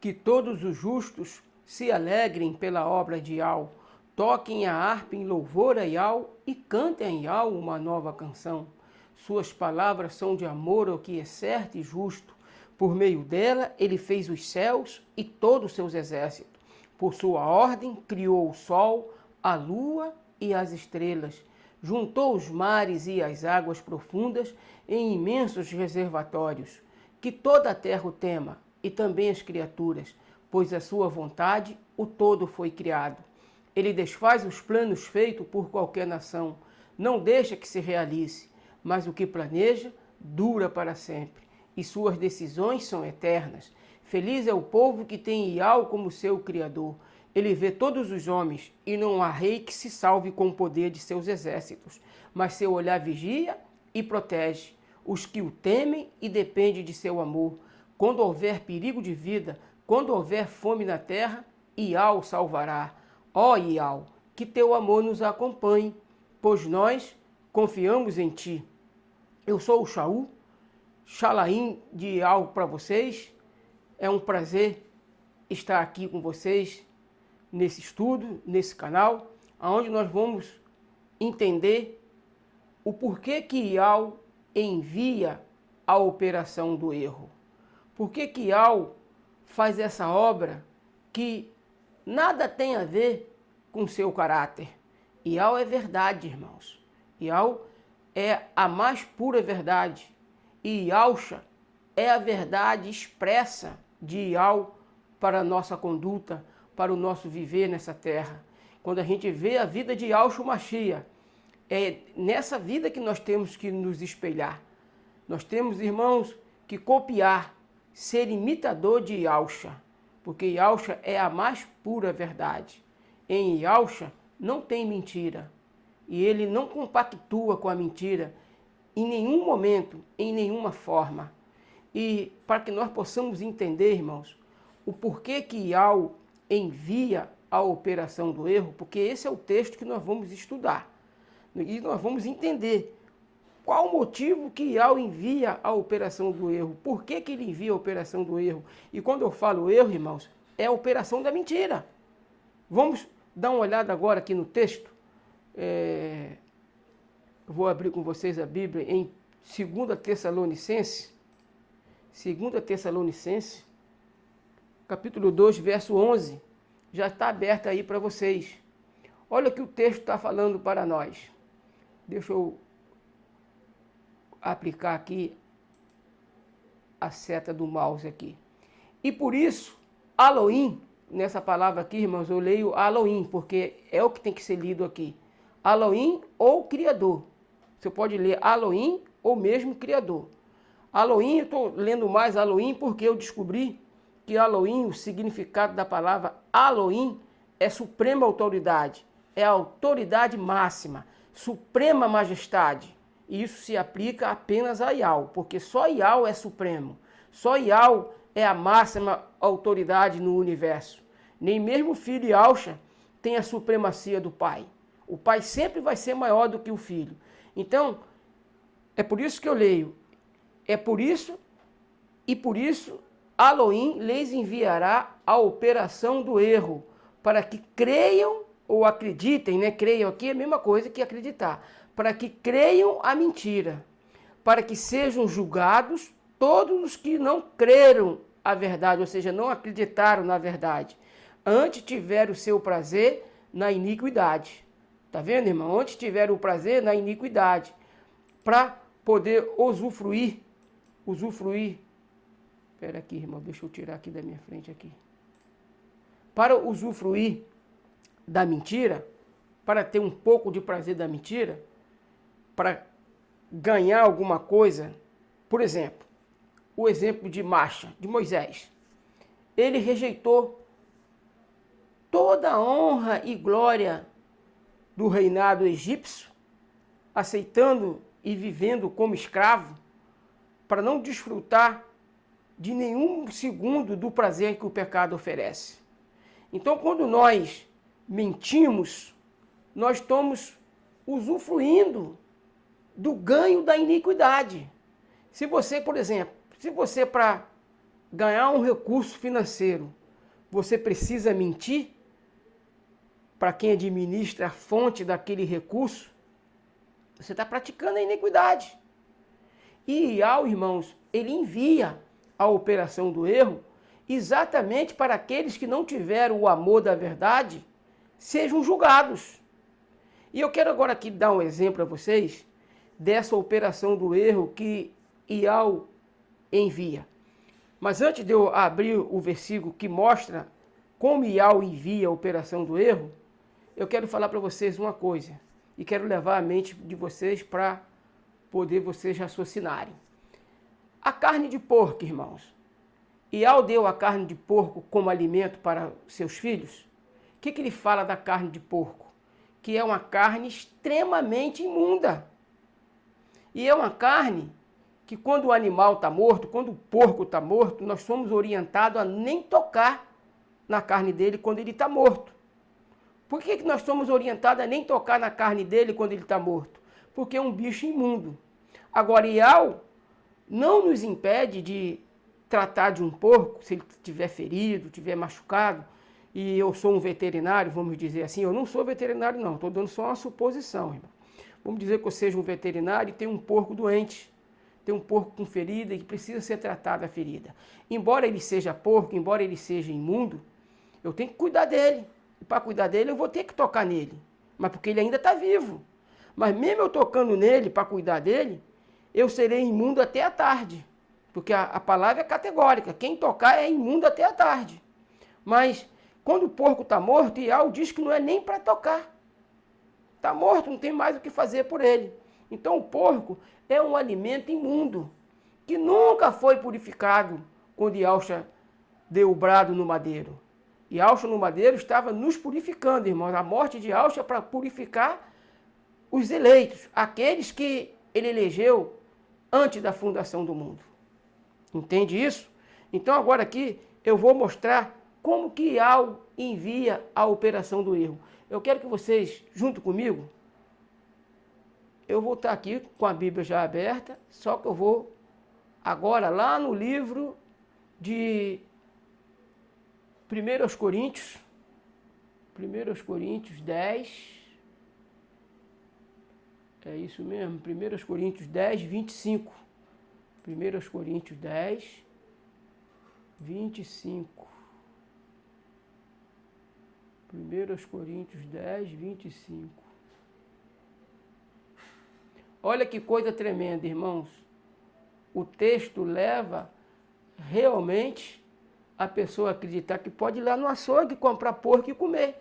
Que todos os justos se alegrem pela obra de Iau, toquem a harpa em louvor a Iau e cantem a Iau uma nova canção. Suas palavras são de amor ao que é certo e justo. Por meio dela ele fez os céus e todos os seus exércitos. Por sua ordem criou o sol, a lua e as estrelas. Juntou os mares e as águas profundas em imensos reservatórios. Que toda a terra o tema, e também as criaturas, pois a sua vontade o todo foi criado. Ele desfaz os planos feitos por qualquer nação, não deixa que se realize, mas o que planeja dura para sempre, e suas decisões são eternas. Feliz é o povo que tem Iau como seu Criador. Ele vê todos os homens, e não há rei que se salve com o poder de seus exércitos, mas seu olhar vigia e protege os que o temem e dependem de seu amor. Quando houver perigo de vida, quando houver fome na terra, Iau salvará. Ó Iau, que teu amor nos acompanhe, pois nós confiamos em ti. Eu sou o Shaul, Shalaim de Iau para vocês. É um prazer estar aqui com vocês nesse estudo, nesse canal, onde nós vamos entender o porquê que Iau envia a operação do erro. Por que Iau faz essa obra que nada tem a ver com seu caráter? Iau é verdade, irmãos. Iau é a mais pura verdade. E Iauxa é a verdade expressa de Iau para a nossa conduta, para o nosso viver nessa terra. Quando a gente vê a vida de Yahshua Mashiach, é nessa vida que nós temos que nos espelhar. Nós temos, irmãos, que copiar, ser imitador de Yahshua, porque Yahshua é a mais pura verdade. Em Yahshua não tem mentira, e ele não compactua com a mentira em nenhum momento, em nenhuma forma. E para que nós possamos entender, irmãos, o porquê que Iau envia a operação do erro, porque esse é o texto que nós vamos estudar. E nós vamos entender qual o motivo que Iau envia a operação do erro, por que que ele envia a operação do erro. E quando eu falo erro, irmãos, é a operação da mentira. Vamos dar uma olhada agora aqui no texto. Eu vou abrir com vocês a Bíblia em 2 Tessalonicenses, capítulo 2, verso 11, já está aberto aí para vocês. Olha o que o texto está falando para nós. Deixa eu aplicar aqui a seta do mouse aqui. E por isso, Elohim, nessa palavra aqui, irmãos, eu leio Elohim, porque é o que tem que ser lido aqui. Elohim ou Criador. Você pode ler Elohim ou mesmo Criador. Elohim, eu estou lendo mais Elohim porque eu descobri que Elohim, o significado da palavra Elohim, é suprema autoridade, é a autoridade máxima, suprema majestade. E isso se aplica apenas a Iau, porque só Iau é supremo, só Iau é a máxima autoridade no universo. Nem mesmo o filho Yahshua tem a supremacia do pai. O pai sempre vai ser maior do que o filho. Então, é por isso que eu leio. É por isso, e por isso, Elohim lhes enviará a operação do erro, para que creiam ou acreditem, né? Creiam aqui é a mesma coisa que acreditar. Para que creiam a mentira, para que sejam julgados todos os que não creram a verdade, ou seja, não acreditaram na verdade. Antes tiveram o seu prazer na iniquidade. Tá vendo, irmão? Antes tiveram o prazer na iniquidade, para poder usufruir. Espera aqui, irmão, deixa eu tirar aqui da minha frente aqui. Para usufruir da mentira, para ter um pouco de prazer da mentira, para ganhar alguma coisa, por exemplo, o exemplo de Macha, de Moisés. Ele rejeitou toda a honra e glória do reinado egípcio, aceitando e vivendo como escravo, para não desfrutar de nenhum segundo do prazer que o pecado oferece. Então, quando nós mentimos, nós estamos usufruindo do ganho da iniquidade. Se você, por exemplo, para ganhar um recurso financeiro, você precisa mentir para quem administra a fonte daquele recurso? Você está praticando a iniquidade. E Iau, irmãos, ele envia a operação do erro exatamente para aqueles que não tiveram o amor da verdade sejam julgados. E eu quero agora aqui dar um exemplo a vocês dessa operação do erro que Iau envia. Mas antes de eu abrir o versículo que mostra como Iau envia a operação do erro, eu quero falar para vocês uma coisa e quero levar a mente de vocês para poder vocês raciocinarem. A carne de porco, irmãos. Iau deu a carne de porco como alimento para seus filhos. O que ele fala da carne de porco? Que é uma carne extremamente imunda. E é uma carne que quando o animal está morto, quando o porco está morto, nós somos orientados a nem tocar na carne dele quando ele está morto. Por que nós somos orientados a nem tocar na carne dele quando ele está morto? Porque é um bicho imundo. Agora, Iau não nos impede de tratar de um porco, se ele estiver ferido, estiver machucado, e eu sou um veterinário, vamos dizer assim, eu não sou veterinário não, estou dando só uma suposição, irmão. Vamos dizer que eu seja um veterinário e tem um porco doente, tem um porco com ferida e que precisa ser tratada a ferida. Embora ele seja porco, embora ele seja imundo, eu tenho que cuidar dele. E para cuidar dele eu vou ter que tocar nele, mas porque ele ainda está vivo. Mas mesmo eu tocando nele para cuidar dele, eu serei imundo até a tarde. Porque a palavra é categórica, quem tocar é imundo até a tarde. Mas quando o porco está morto, Iau diz que não é nem para tocar. Está morto, não tem mais o que fazer por ele. Então o porco é um alimento imundo, que nunca foi purificado quando Yahshua deu o brado no madeiro. Yahshua no madeiro estava nos purificando, irmãos. A morte de Yahshua é para purificar os eleitos, aqueles que ele elegeu antes da fundação do mundo. Entende isso? Então agora aqui eu vou mostrar como que Iau envia a operação do erro. Eu quero que vocês, junto comigo, eu vou estar aqui com a Bíblia já aberta, só que eu vou agora lá no livro de 1 Coríntios 10, é isso mesmo, 1 Coríntios 10, 25. 1 Coríntios 10, 25. 1 Coríntios 10, 25. Olha que coisa tremenda, irmãos. O texto leva realmente a pessoa a acreditar que pode ir lá no açougue comprar porco e comer.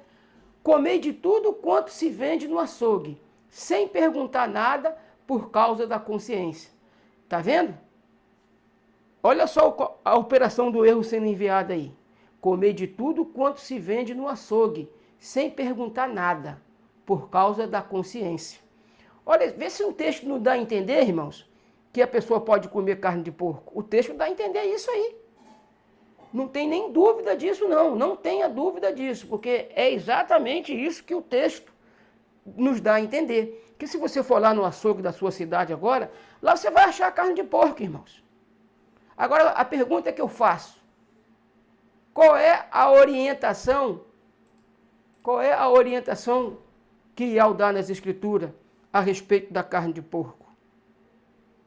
Comer de tudo quanto se vende no açougue, sem perguntar nada por causa da consciência. Tá vendo? Olha só a operação do erro sendo enviada aí. Comer de tudo quanto se vende no açougue, sem perguntar nada, por causa da consciência. Olha, vê se o texto não dá a entender, irmãos, que a pessoa pode comer carne de porco. O texto dá a entender isso aí. Não tem nem dúvida disso, não. Não tenha dúvida disso, porque é exatamente isso que o texto nos dá a entender. Que se você for lá no açougue da sua cidade agora, lá você vai achar carne de porco, irmãos. Agora, a pergunta que eu faço: qual é a orientação? Qual é a orientação que Iau dá nas Escrituras a respeito da carne de porco?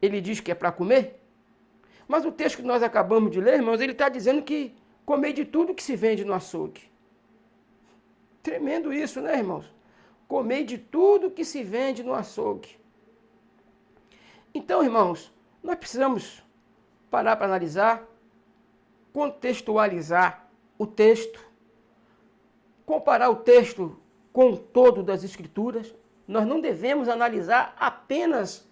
Ele diz que é para comer? Mas o texto que nós acabamos de ler, irmãos, ele está dizendo que comer de tudo que se vende no açougue. Tremendo isso, né, irmãos? Comer de tudo que se vende no açougue. Então, irmãos, nós precisamos parar para analisar, contextualizar o texto, comparar o texto com o todo das Escrituras. Nós não devemos analisar apenas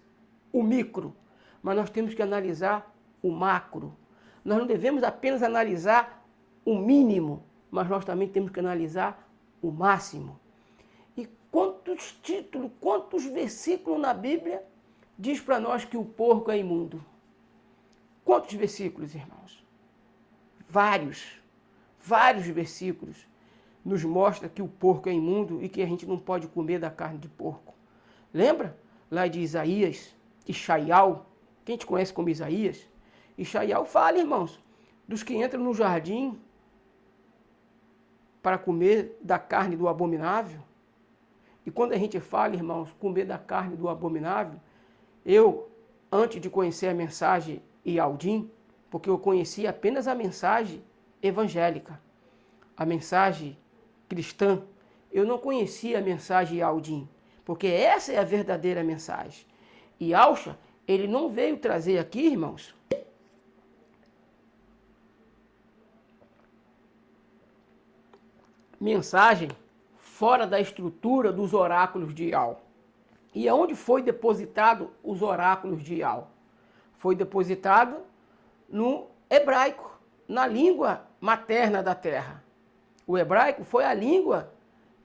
o micro, mas nós temos que analisar o macro. Nós não devemos apenas analisar o mínimo, mas nós também temos que analisar o máximo. E quantos títulos, quantos versículos na Bíblia diz para nós que o porco é imundo? Quantos versículos, irmãos? Vários versículos nos mostra que o porco é imundo e que a gente não pode comer da carne de porco. Lembra lá de Isaías, Ishaial? Quem te conhece como Isaías? Ishaial fala, irmãos, dos que entram no jardim para comer da carne do abominável. E quando a gente fala, irmãos, comer da carne do abominável, eu, antes de conhecer a mensagem Yaldim, porque eu conhecia apenas a mensagem evangélica, a mensagem cristã, eu não conhecia a mensagem Yaldim, porque essa é a verdadeira mensagem. E Yahshua, ele não veio trazer aqui, irmãos, mensagem fora da estrutura dos oráculos de Yahweh. E aonde foi depositado os oráculos de Yahweh? Foi depositado no hebraico, na língua materna da terra. O hebraico foi a língua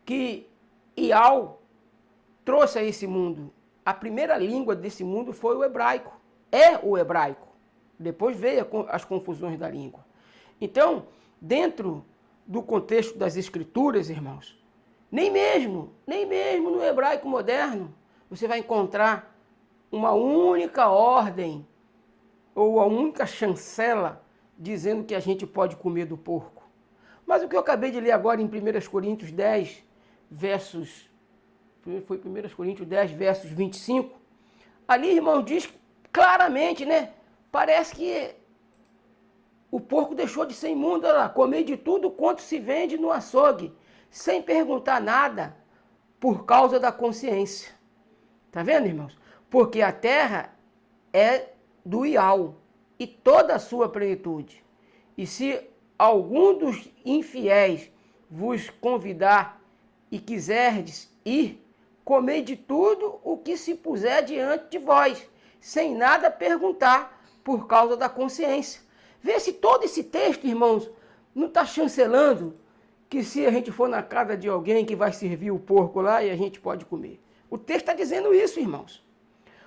que Yahweh trouxe a esse mundo. A primeira língua desse mundo foi o hebraico. É o hebraico. Depois veio as confusões da língua. Então, dentro do contexto das escrituras, irmãos, nem mesmo no hebraico moderno, você vai encontrar uma única ordem ou a única chancela dizendo que a gente pode comer do porco. Mas o que eu acabei de ler agora em 1 Coríntios 10, versos... Foi 1 Coríntios 10, versos 25. Ali, irmão, diz claramente, né? Parece que o porco deixou de ser imundo, olha lá, comer de tudo quanto se vende no açougue, sem perguntar nada, por causa da consciência. Tá vendo, irmãos? Porque a terra é do Iau e toda a sua plenitude. E se algum dos infiéis vos convidar e quiserdes ir, comei de tudo o que se puser diante de vós, sem nada perguntar, por causa da consciência. Vê se todo esse texto, irmãos, não está chancelando que se a gente for na casa de alguém que vai servir o porco lá e a gente pode comer. O texto está dizendo isso, irmãos.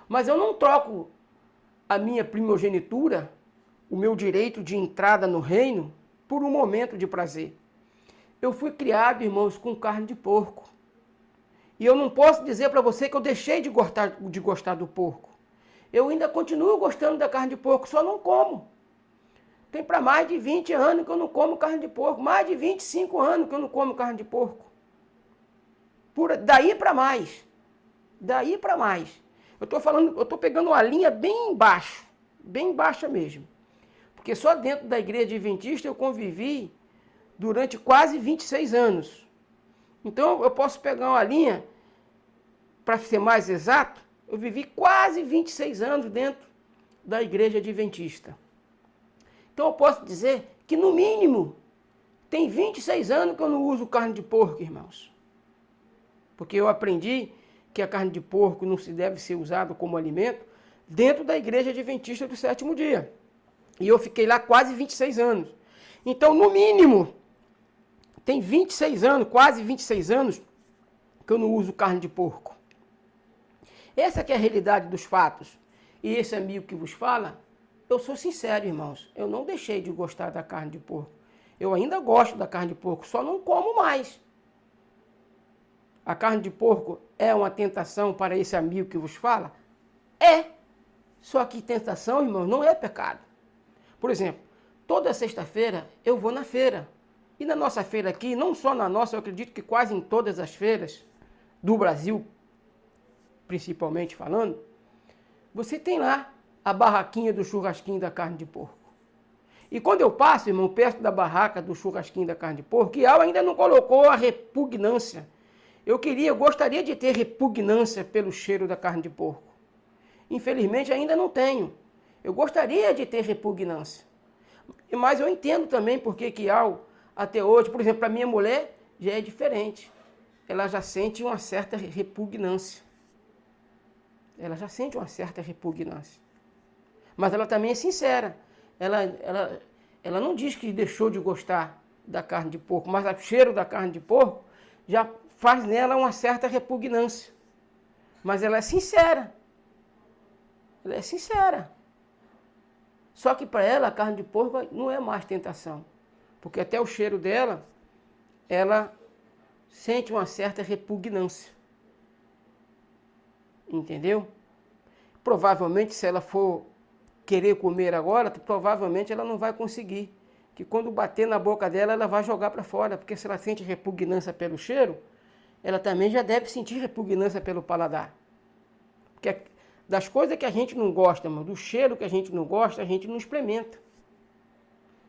Mas eu não troco a minha primogenitura, o meu direito de entrada no reino, por um momento de prazer. Eu fui criado, irmãos, com carne de porco. E eu não posso dizer para você que eu deixei de gostar do porco. Eu ainda continuo gostando da carne de porco, só não como. Tem para mais de 20 anos que eu não como carne de porco. Mais de 25 anos que eu não como carne de porco. Daí para mais. Daí para mais. Eu estou pegando uma linha bem baixa. Bem baixa mesmo. Porque só dentro da igreja adventista eu convivi durante quase 26 anos. Então eu posso pegar uma linha, para ser mais exato, eu vivi quase 26 anos dentro da igreja adventista. Então eu posso dizer que no mínimo tem 26 anos que eu não uso carne de porco, irmãos. Porque eu aprendi que a carne de porco não se deve ser usada como alimento dentro da igreja adventista do sétimo dia. E eu fiquei lá quase 26 anos. Então, no mínimo, tem 26 anos, quase 26 anos, que eu não uso carne de porco. Essa que é a realidade dos fatos. E esse amigo que vos fala, eu sou sincero, irmãos, eu não deixei de gostar da carne de porco. Eu ainda gosto da carne de porco, só não como mais. A carne de porco é uma tentação para esse amigo que vos fala? É. Só que tentação, irmãos, não é pecado. Por exemplo, toda sexta-feira eu vou na feira. E na nossa feira aqui, não só na nossa, eu acredito que quase em todas as feiras do Brasil, principalmente falando, você tem lá a barraquinha do churrasquinho da carne de porco. E quando eu passo, irmão, perto da barraca do churrasquinho da carne de porco, Yahweh ainda não colocou a repugnância. Eu gostaria de ter repugnância pelo cheiro da carne de porco. Infelizmente ainda não tenho. Eu gostaria de ter repugnância. Mas eu entendo também porque que Yahweh, até hoje, por exemplo, para minha mulher, já é diferente. Ela já sente uma certa repugnância. Ela já sente uma certa repugnância. Mas ela também é sincera. Ela não diz que deixou de gostar da carne de porco, mas o cheiro da carne de porco já faz nela uma certa repugnância. Mas ela é sincera. Ela é sincera. Só que para ela a carne de porco não é mais tentação. Porque até o cheiro dela, ela sente uma certa repugnância. Entendeu? Provavelmente se ela for querer comer agora, provavelmente ela não vai conseguir. que quando bater na boca dela, ela vai jogar para fora, porque se ela sente repugnância pelo cheiro, ela também já deve sentir repugnância pelo paladar. Porque das coisas que a gente não gosta, do cheiro que a gente não gosta, a gente não experimenta.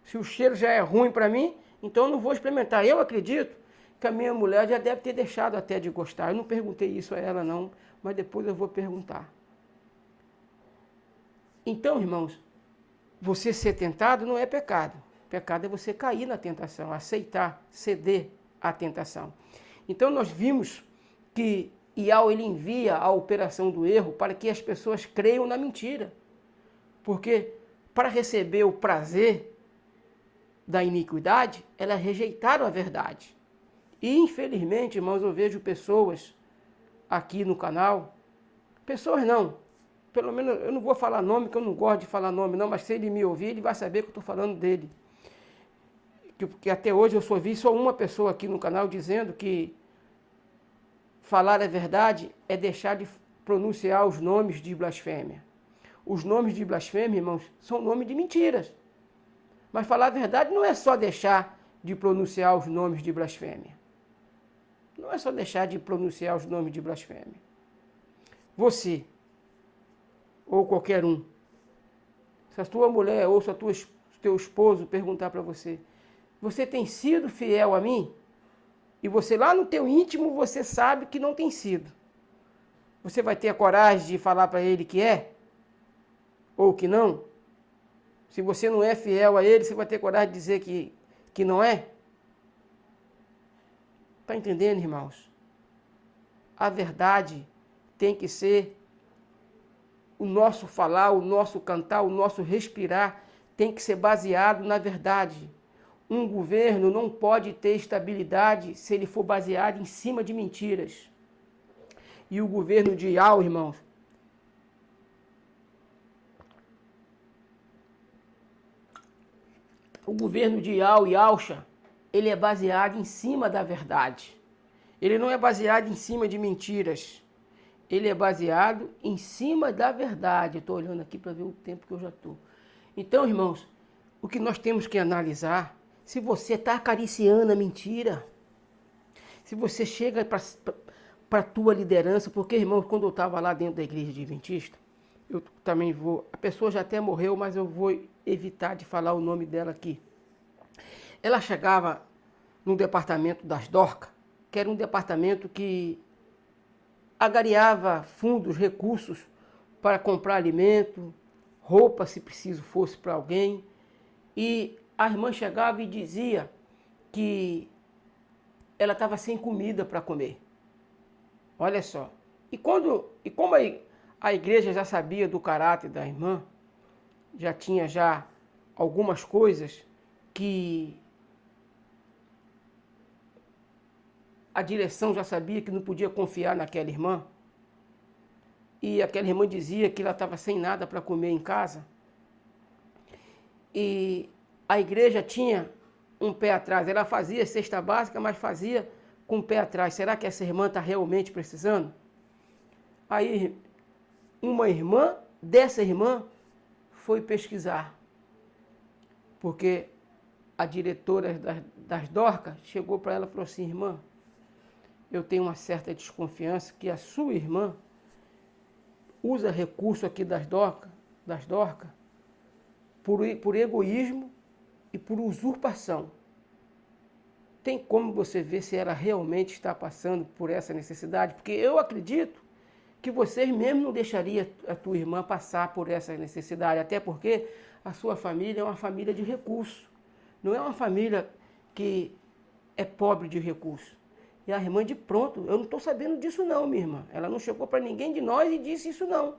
Se o cheiro já é ruim para mim, então eu não vou experimentar. Eu acredito que a minha mulher já deve ter deixado até de gostar. Eu não perguntei isso a ela não, mas depois eu vou perguntar. Então, irmãos, você ser tentado não é pecado. Pecado é você cair na tentação, aceitar, ceder à tentação. Então nós vimos que Iau ele envia a operação do erro para que as pessoas creiam na mentira. Porque para receber o prazer da iniquidade, elas rejeitaram a verdade. E infelizmente, irmãos, eu vejo pessoas aqui no canal, pessoas não, pelo menos eu não vou falar nome, que eu não gosto de falar nome não, mas se ele me ouvir, ele vai saber que eu estou falando dele. Que até hoje eu só vi só uma pessoa aqui no canal dizendo que falar a verdade é deixar de pronunciar os nomes de blasfêmia. Os nomes de blasfêmia, irmãos, são nomes de mentiras. Mas falar a verdade não é só deixar de pronunciar os nomes de blasfêmia. Não é só deixar de pronunciar os nomes de blasfêmia. Você, ou qualquer um, se a tua mulher ou se teu esposo perguntar para você, você tem sido fiel a mim? E você lá no teu íntimo, você sabe que não tem sido. Você vai ter a coragem de falar para ele que é? Ou que não? Se você não é fiel a ele, você vai ter coragem de dizer que não é? Está entendendo, irmãos? A verdade tem que ser o nosso falar, o nosso cantar, o nosso respirar, tem que ser baseado na verdade. Um governo não pode ter estabilidade se ele for baseado em cima de mentiras. E o governo de Iau, irmãos, o governo de Iau e Auxa, ele é baseado em cima da verdade. Ele não é baseado em cima de mentiras. Ele é baseado em cima da verdade. Estou olhando aqui para ver o tempo que eu já estou. Então, irmãos, o que nós temos que analisar, se você está acariciando a mentira, se você chega para a tua liderança, porque, irmãos, quando eu estava lá dentro da igreja adventista, eu também vou, a pessoa já até morreu, mas eu vou evitar de falar o nome dela aqui. Ela chegava no departamento das Dorcas, que era um departamento que agariava fundos, recursos para comprar alimento, roupa, se preciso fosse para alguém. E a irmã chegava e dizia que ela estava sem comida para comer. Olha só. E como a igreja já sabia do caráter da irmã, já tinha já algumas coisas que a direção já sabia que não podia confiar naquela irmã, e aquela irmã dizia que ela estava sem nada para comer em casa, e a igreja tinha um pé atrás. Ela fazia cesta básica, mas fazia com o pé atrás. Será que essa irmã está realmente precisando? Aí uma irmã dessa irmã foi pesquisar, porque a diretora das Dorcas chegou para ela e falou assim: irmã, eu tenho uma certa desconfiança que a sua irmã usa recurso aqui das Dorcas por egoísmo e por usurpação. Tem como você ver se ela realmente está passando por essa necessidade? Porque eu acredito que vocês mesmo não deixariam a tua irmã passar por essa necessidade, até porque a sua família é uma família de recursos, não é uma família que é pobre de recursos. E a irmã de pronto, eu não estou sabendo disso não, minha irmã. Ela não chegou para ninguém de nós e disse isso não.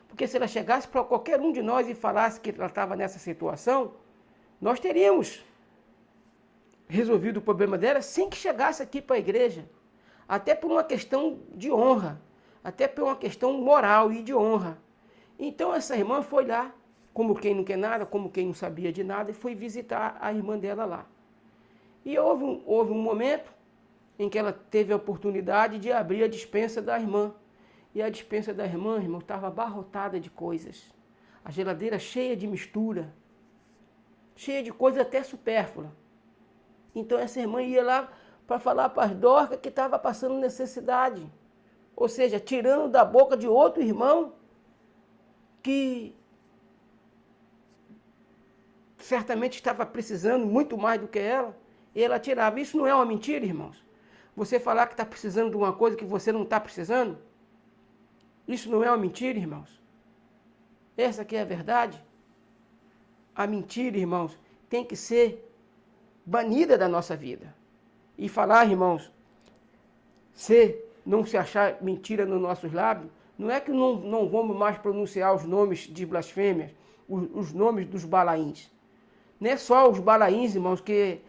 Porque se ela chegasse para qualquer um de nós e falasse que ela estava nessa situação, nós teríamos resolvido o problema dela sem que chegasse aqui para a igreja. Até por uma questão de honra, até por uma questão moral e de honra. Então essa irmã foi lá, como quem não quer nada, como quem não sabia de nada, e foi visitar a irmã dela lá. E houve um momento em que ela teve a oportunidade de abrir a despensa da irmã. E a despensa da irmã, irmão, estava abarrotada de coisas. A geladeira cheia de mistura. cheia de coisa até supérflua. Então essa irmã ia lá para falar para as Dorcas que estava passando necessidade. Ou seja, tirando da boca de outro irmão que certamente estava precisando muito mais do que ela, e ela tirava. Isso não é uma mentira, irmãos? Você falar que está precisando de uma coisa que você não está precisando? Isso não é uma mentira, irmãos? Essa aqui é a verdade? A mentira, irmãos, tem que ser banida da nossa vida. E falar, irmãos, não se achar mentira nos nossos lábios, não é que não vamos mais pronunciar os nomes de blasfêmias, os nomes dos balaíns. Não é só os balaíns, irmãos, que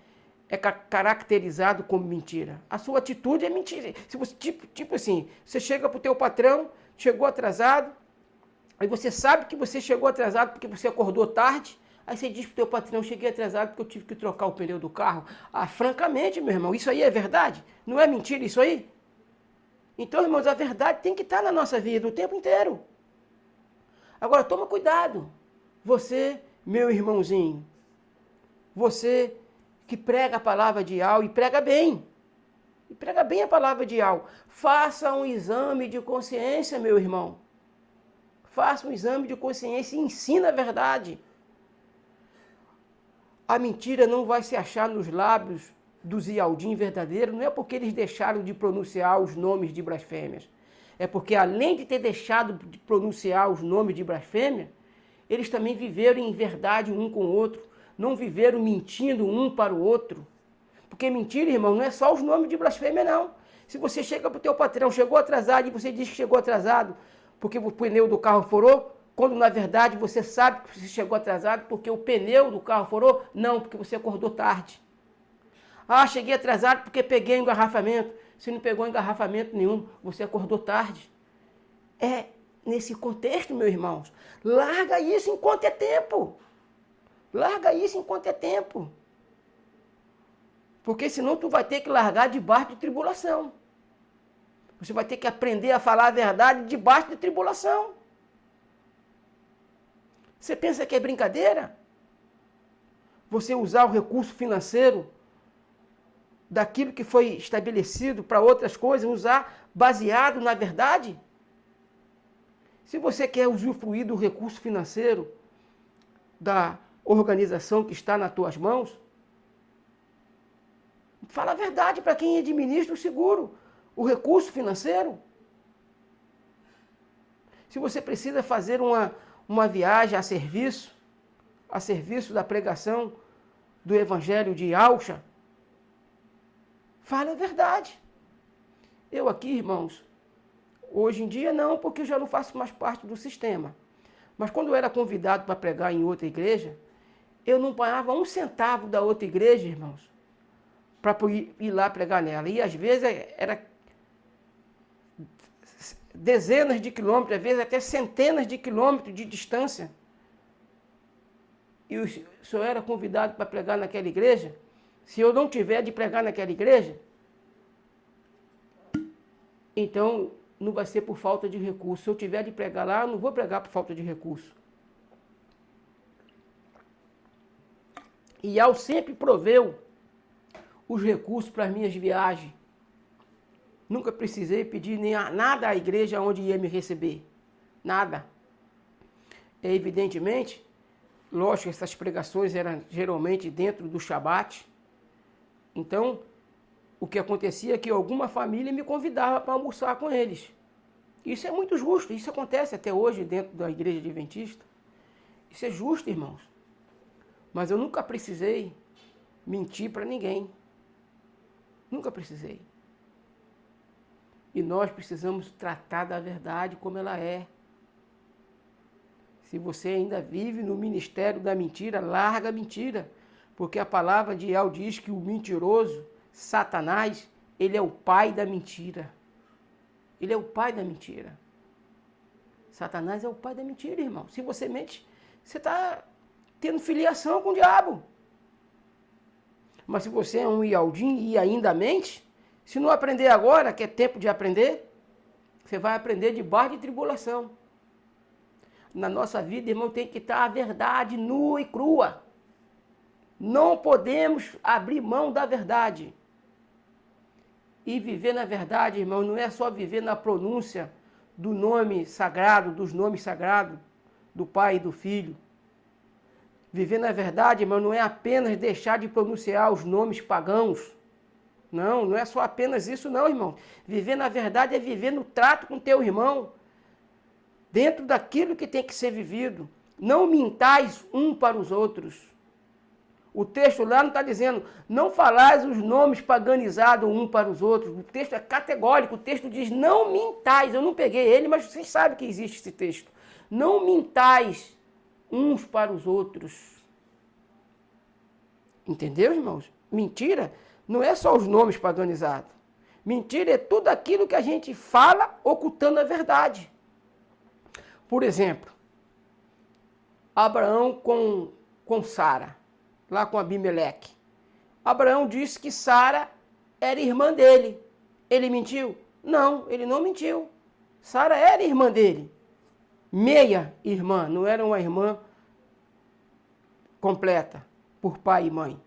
é caracterizado como mentira. A sua atitude é mentira. Se você, tipo assim, você chega para o teu patrão, chegou atrasado, aí você sabe que você chegou atrasado porque você acordou tarde, aí você diz para o teu patrão, cheguei atrasado porque eu tive que trocar o pneu do carro. Ah, francamente, meu irmão, isso aí é verdade? Não é mentira isso aí? Então, irmãos, a verdade tem que estar na nossa vida o tempo inteiro. Agora, toma cuidado. Você, meu irmãozinho, você que prega a palavra de Al e prega bem. E prega bem a palavra de Al. Faça um exame de consciência, meu irmão. Faça um exame de consciência e ensina a verdade. A mentira não vai se achar nos lábios dos Ialdim verdadeiros, não é porque eles deixaram de pronunciar os nomes de blasfêmias. É porque além de ter deixado de pronunciar os nomes de blasfêmia, eles também viveram em verdade um com o outro, não viveram mentindo um para o outro. Porque mentira, irmão, não é só os nomes de blasfêmia, não. Se você chega para o teu patrão, chegou atrasado, e você diz que chegou atrasado porque o pneu do carro furou, quando na verdade você sabe que você chegou atrasado porque o pneu do carro furou, não, porque você acordou tarde. Ah, cheguei atrasado porque peguei engarrafamento. Você não pegou engarrafamento nenhum, você acordou tarde. É nesse contexto, meus irmãos. Larga isso enquanto é tempo. Larga isso enquanto é tempo. Porque senão tu vai ter que largar debaixo de tribulação. Você vai ter que aprender a falar a verdade debaixo de tribulação. Você pensa que é brincadeira? Você usar o recurso financeiro daquilo que foi estabelecido para outras coisas, usar baseado na verdade? Se você quer usufruir do recurso financeiro da organização que está nas tuas mãos, fala a verdade para quem administra o seguro, o recurso financeiro. Se você precisa fazer uma viagem a serviço da pregação do Evangelho de Alcha, fale a verdade. Eu aqui, irmãos, hoje em dia não, porque eu já não faço mais parte do sistema. Mas quando eu era convidado para pregar em outra igreja, eu não pagava um centavo da outra igreja, irmãos, para ir lá pregar nela. E às vezes era dezenas de quilômetros, às vezes até centenas de quilômetros de distância. E o senhor era convidado para pregar naquela igreja. Se eu não tiver de pregar naquela igreja, então não vai ser por falta de recurso. Se eu tiver de pregar lá, eu não vou pregar por falta de recurso. E Al sempre proveu os recursos para as minhas viagens. Nunca precisei pedir nada à igreja onde ia me receber. Nada. Evidentemente, lógico, essas pregações eram geralmente dentro do Shabat. Então, o que acontecia é que alguma família me convidava para almoçar com eles. Isso é muito justo, isso acontece até hoje dentro da igreja adventista. Isso é justo, irmãos. Mas eu nunca precisei mentir para ninguém. Nunca precisei. E nós precisamos tratar da verdade como ela é. Se você ainda vive no ministério da mentira, larga a mentira. Porque a palavra de El diz que o mentiroso, Satanás, ele é o pai da mentira. Ele é o pai da mentira. Satanás é o pai da mentira, irmão. Se você mente, você está tendo filiação com o diabo. Mas se você é um Ialdim e ainda mente, se não aprender agora, que é tempo de aprender, você vai aprender debaixo de tribulação. Na nossa vida, irmão, tem que estar a verdade nua e crua. Não podemos abrir mão da verdade. E viver na verdade, irmão, não é só viver na pronúncia do nome sagrado, dos nomes sagrados, do Pai e do Filho. Viver na verdade, irmão, não é apenas deixar de pronunciar os nomes pagãos. Não, não é só apenas isso não, irmão. Viver na verdade é viver no trato com teu irmão, dentro daquilo que tem que ser vivido. Não mintais um para os outros. O texto lá não está dizendo, não falais os nomes paganizados um para os outros. O texto é categórico, o texto diz, não mintais. Eu não peguei ele, mas vocês sabem que existe esse texto. Não mintais uns para os outros. Entendeu, irmãos? Mentira não é só os nomes paganizados. Mentira é tudo aquilo que a gente fala ocultando a verdade. Por exemplo, Abraão com Sara, lá com Abimeleque. Abraão disse que Sara era irmã dele. Ele mentiu? Não, ele não mentiu. Sara era irmã dele. Meia irmã, não era uma irmã completa, por pai e mãe.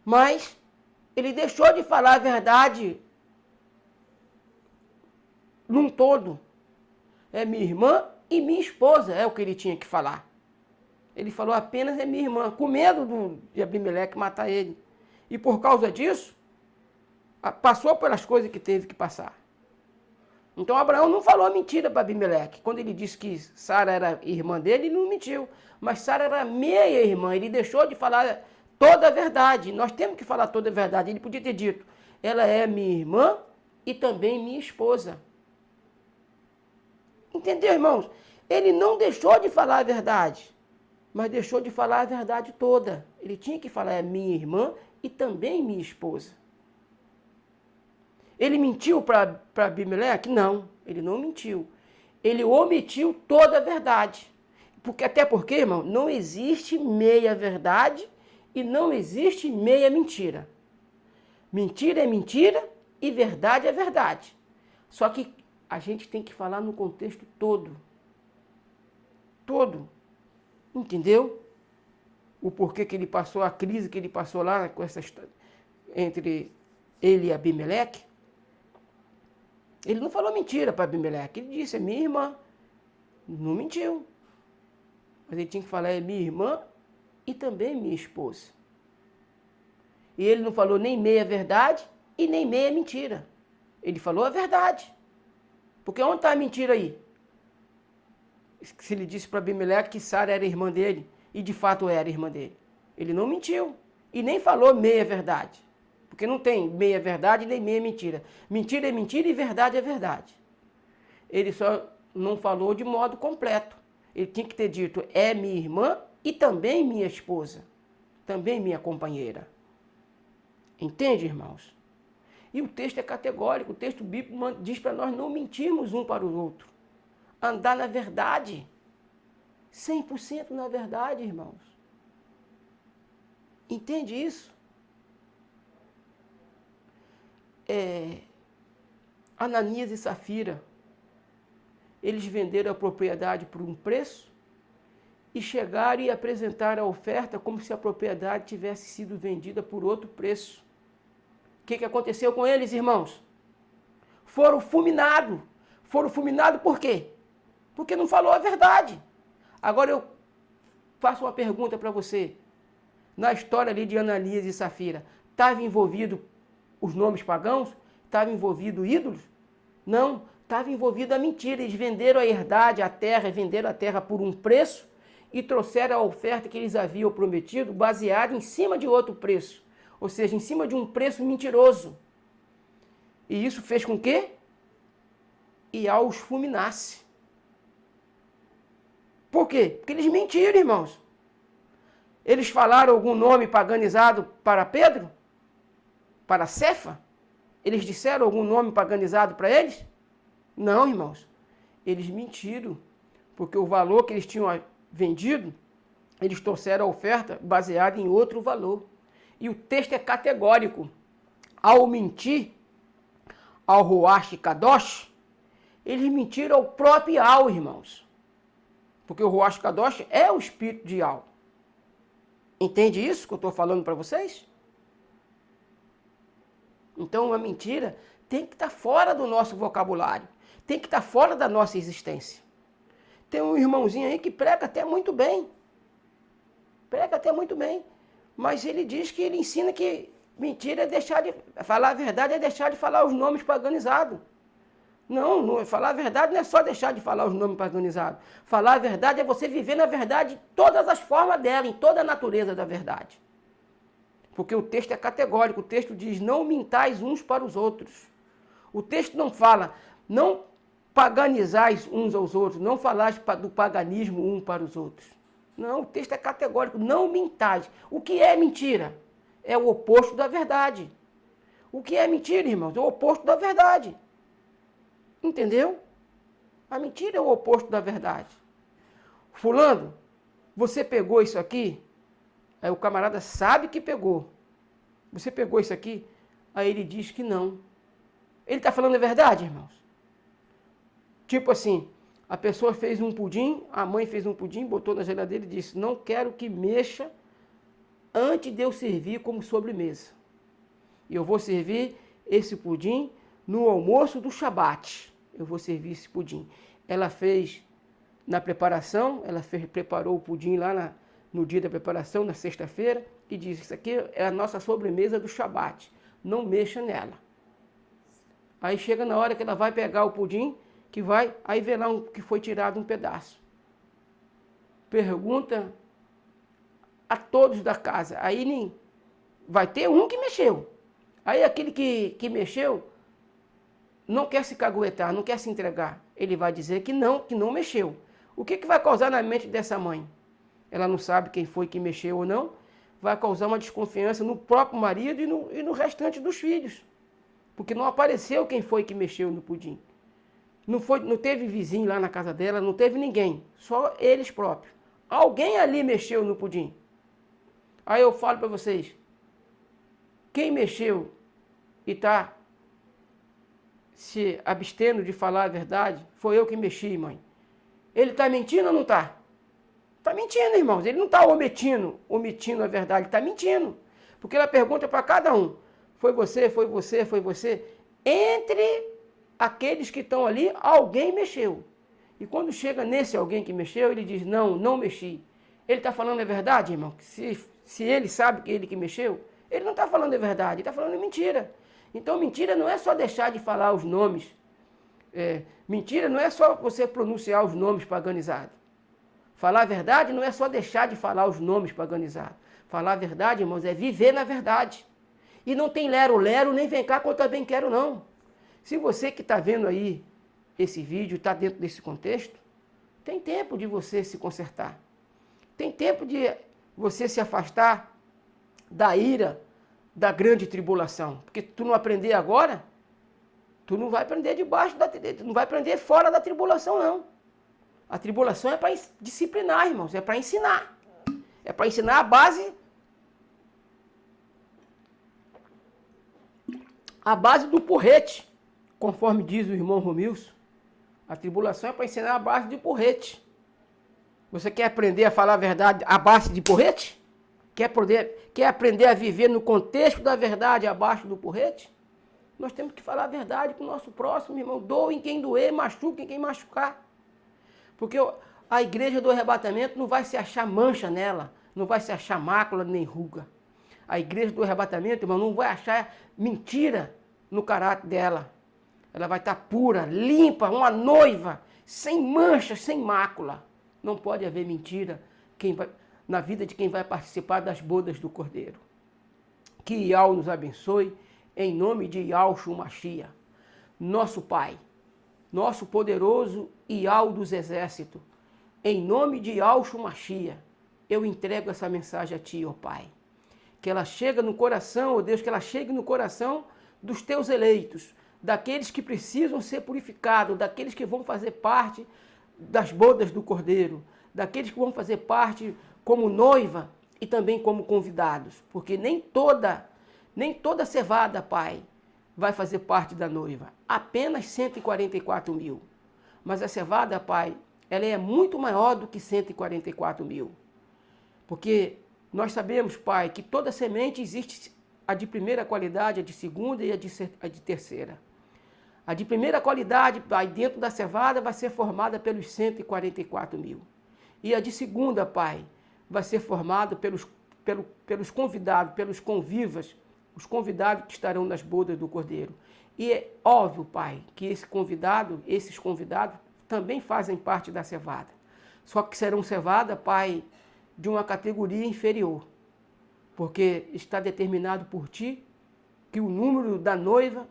Mas ele deixou de falar a verdade num todo. É minha irmã e minha esposa, é o que ele tinha que falar. Ele falou apenas é minha irmã, com medo de Abimeleque matar ele. E por causa disso, passou pelas coisas que teve que passar. Então Abraão não falou mentira para Abimeleque. Quando ele disse que Sara era irmã dele, ele não mentiu. Mas Sara era meia irmã, ele deixou de falar toda a verdade. Nós temos que falar toda a verdade. Ele podia ter dito, ela é minha irmã e também minha esposa. Entendeu, irmãos? Ele não deixou de falar a verdade, mas deixou de falar a verdade toda. Ele tinha que falar, é minha irmã e também minha esposa. Ele mentiu para Abimeleque? Não, ele não mentiu. Ele omitiu toda a verdade. Até porque, irmão, não existe meia verdade e não existe meia mentira. Mentira é mentira e verdade é verdade. Só que a gente tem que falar no contexto todo. Todo. Entendeu? O porquê que ele passou, a crise que ele passou lá com essa história, entre ele e Abimeleque. Ele não falou mentira para Abimeleque. Ele disse, é minha irmã. Não mentiu. Mas ele tinha que falar, é minha irmã e também minha esposa. E ele não falou nem meia verdade e nem meia mentira. Ele falou a verdade. Porque onde está a mentira aí? Se ele disse para Abimeleque que Sara era irmã dele, e de fato era irmã dele. Ele não mentiu. E nem falou meia verdade. Porque não tem meia verdade nem meia mentira. Mentira é mentira e verdade é verdade. Ele só não falou de modo completo. Ele tinha que ter dito, é minha irmã e também minha esposa. Também minha companheira. Entende, irmãos? E o texto é categórico. O texto bíblico diz para nós não mentirmos um para o outro. Andar na verdade. 100% na verdade, irmãos. Entende isso? Ananias e Safira, eles venderam a propriedade por um preço e chegaram e apresentaram a oferta como se a propriedade tivesse sido vendida por outro preço. O que aconteceu com eles, irmãos? Foram fulminados. Foram fulminados por quê? Porque não falou a verdade. Agora eu faço uma pergunta para você. Na história ali de Ananias e Safira, estava envolvido os nomes pagãos? Estava envolvido ídolos? Não, estava envolvido a mentira. Eles venderam a herdade, a terra, venderam a terra por um preço e trouxeram a oferta que eles haviam prometido baseada em cima de outro preço. Ou seja, em cima de um preço mentiroso. E isso fez com que Ial os fulminasse. Por quê? Porque eles mentiram, irmãos. Eles falaram algum nome paganizado para Pedro? Para Cefa? Eles disseram algum nome paganizado para eles? Não, irmãos. Eles mentiram. Porque o valor que eles tinham vendido, eles trouxeram a oferta baseada em outro valor. E o texto é categórico. Ao mentir ao Ruach Kadosh, eles mentiram ao próprio Ial, irmãos. Porque o Ruach Kadosh é o espírito de Ial. Entende isso que eu estou falando para vocês? Então, a mentira tem que estar fora do nosso vocabulário. Tem que estar fora da nossa existência. Tem um irmãozinho aí que prega até muito bem. Prega até muito bem. Mas ele diz que ele ensina que mentira é deixar de... Falar a verdade é deixar de falar os nomes paganizados. Não, falar a verdade não é só deixar de falar os nomes paganizados. Falar a verdade é você viver na verdade em todas as formas dela, em toda a natureza da verdade. Porque o texto é categórico, o texto diz, não mintais uns para os outros. O texto não fala, não paganizais uns aos outros, não falais do paganismo um para os outros. Não, o texto é categórico, não mintais. O que é mentira? É o oposto da verdade. O que é mentira, irmãos? É o oposto da verdade. Entendeu? A mentira é o oposto da verdade. Fulano, você pegou isso aqui? Aí o camarada sabe que pegou. Você pegou isso aqui? Aí ele diz que não. Ele está falando a verdade, irmãos? Tipo assim, a pessoa fez um pudim, a mãe fez um pudim, botou na geladeira e disse, não quero que mexa antes de eu servir como sobremesa. E eu vou servir esse pudim no almoço do Shabat. Eu vou servir esse pudim. Ela fez na preparação, preparou o pudim lá no dia da preparação, na sexta-feira, e disse, isso aqui é a nossa sobremesa do Shabat. Não mexa nela. Aí chega na hora que ela vai pegar o pudim, aí vê lá que foi tirado um pedaço. Pergunta a todos da casa. Aí vai ter um que mexeu. Aí aquele que mexeu não quer se caguetar, não quer se entregar. Ele vai dizer que não mexeu. O que vai causar na mente dessa mãe? Ela não sabe quem foi que mexeu ou não. Vai causar uma desconfiança no próprio marido e no restante dos filhos. Porque não apareceu quem foi que mexeu no pudim. Não teve vizinho lá na casa dela, não teve ninguém. Só eles próprios. Alguém ali mexeu no pudim. Aí eu falo para vocês. Quem mexeu e está se abstendo de falar a verdade, foi eu que mexi, mãe. Ele está mentindo ou não está? Está mentindo, irmãos. Ele não está omitindo a verdade, ele está mentindo. Porque ela pergunta para cada um. Foi você, foi você, foi você. Entre aqueles que estão ali, alguém mexeu. E quando chega nesse alguém que mexeu, ele diz, não mexi. Ele está falando a verdade, irmão? Se ele sabe que ele que mexeu, ele não está falando a verdade, ele está falando mentira. Então mentira não é só deixar de falar os nomes. Mentira não é só você pronunciar os nomes paganizados. Falar a verdade não é só deixar de falar os nomes paganizados. Falar a verdade, irmãos, é viver na verdade. E não tem lero-lero, nem vem cá que eu também quero, não. Se você que está vendo aí esse vídeo, está dentro desse contexto, tem tempo de você se consertar. Tem tempo de você se afastar da ira, da grande tribulação. Porque tu não aprender agora, tu não vai aprender tu não vai aprender fora da tribulação, não. A tribulação é para disciplinar, irmãos, é para ensinar. É para ensinar a base do porrete, conforme diz o irmão Romilson. A tribulação é para ensinar a base de porrete. Você quer aprender a falar a verdade à base de porrete? Quer aprender a viver no contexto da verdade abaixo do porrete? Nós temos que falar a verdade com o nosso próximo, irmão. Doem quem doer, machuquem quem machucar. Porque a igreja do arrebatamento não vai se achar mancha nela, não vai se achar mácula nem ruga. A igreja do arrebatamento, irmão, não vai achar mentira no caráter dela. Ela vai estar pura, limpa, uma noiva, sem mancha, sem mácula. Não pode haver mentira na vida de quem vai participar das bodas do Cordeiro. Que Iau nos abençoe, em nome de Yahushua Mashiach, nosso Pai, nosso poderoso Iau dos exércitos. Em nome de Yahushua Mashiach, eu entrego essa mensagem a Ti, ó Pai. Que ela chegue no coração, ó Deus, que ela chegue no coração dos Teus eleitos, daqueles que precisam ser purificados, daqueles que vão fazer parte das bodas do Cordeiro, daqueles que vão fazer parte como noiva e também como convidados, porque nem toda cevada, Pai, vai fazer parte da noiva, apenas 144 mil. Mas a cevada, Pai, ela é muito maior do que 144 mil, porque Nós sabemos, Pai, que toda semente existe a de primeira qualidade, a de segunda e a de terceira. A de primeira qualidade, Pai, dentro da cevada, vai ser formada pelos 144 mil. E a de segunda, Pai, vai ser formada pelos convidados, pelos convivas, os convidados que estarão nas bodas do Cordeiro. E é óbvio, Pai, que esses convidados também fazem parte da cevada. Só que serão cevada, Pai, de uma categoria inferior. Porque está determinado por Ti que o número da noiva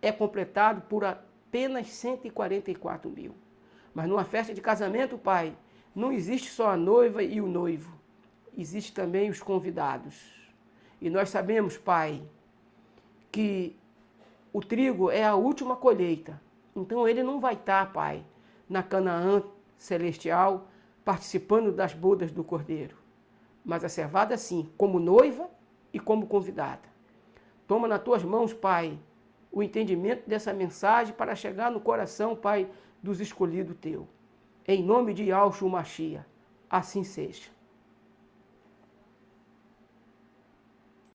é completado por apenas 144 mil. Mas numa festa de casamento, Pai, não existe só a noiva e o noivo. Existem também os convidados. E nós sabemos, Pai, que o trigo é a última colheita. Então ele não vai estar, Pai, na Canaã celestial, participando das bodas do Cordeiro. Mas a cevada sim, como noiva e como convidada. Toma nas tuas mãos, Pai, o entendimento dessa mensagem para chegar no coração, Pai, dos escolhidos teu. Em nome de Yahshua Mashiach, assim seja.